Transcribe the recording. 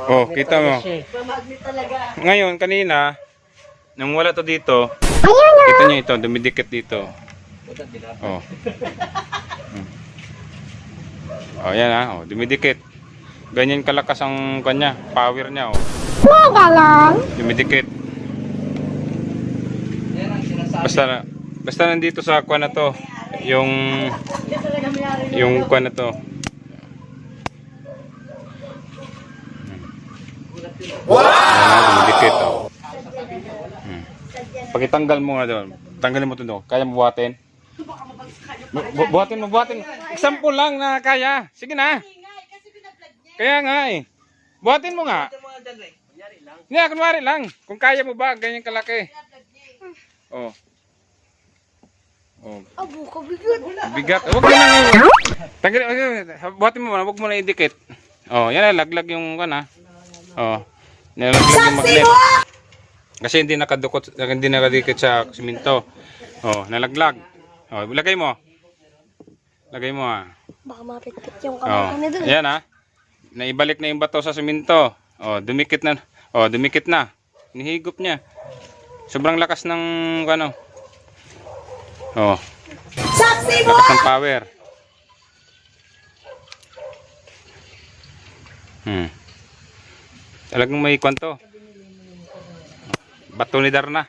Oh, kita mo. Magnet talaga. Ngayon, kanina, nang wala to dito, kita nyo ito, dumidikit dito. Oh. Oh, yan ha. Oh, dumidikit. Ganyan kalakas ang kanya, power niya. Oh. Dumidikit. Basta nandito sa kuwan na to, yung kuwan na to. Wow! Dumidikit. Oh. Pakitanggal mo nga doon. Tanggalin mo ito doon. Kaya mo buhatin? Buhatin mo. Example lang na kaya. Sige na. Kaya nga eh. Buhatin mo nga. Hindi, kunwari lang. Kung kaya mo ba, ganyan kalaki. Oh. Oh. Abo, kabigat. Bigat. Huwag mo na ngayon. Buhatin mo na. Huwag mo na idikit. Oh, yan na. Laglag yung kana. Oh. Nalaglag yung magnet. Kasi hindi nakadikit sa siminto. Oh, nalaglag. Oh, lagay mo. Lagay mo ah. Baka mapitpit yung Oh, kamay na doon. ayan ah. Naibalik na yung bato sa siminto. Oh, dumikit na. Oh, dumikit na. Nihigop niya. Sobrang lakas ng ano. Oh. Lakas ng power. Talagang may kwanto. Bato ni Darna.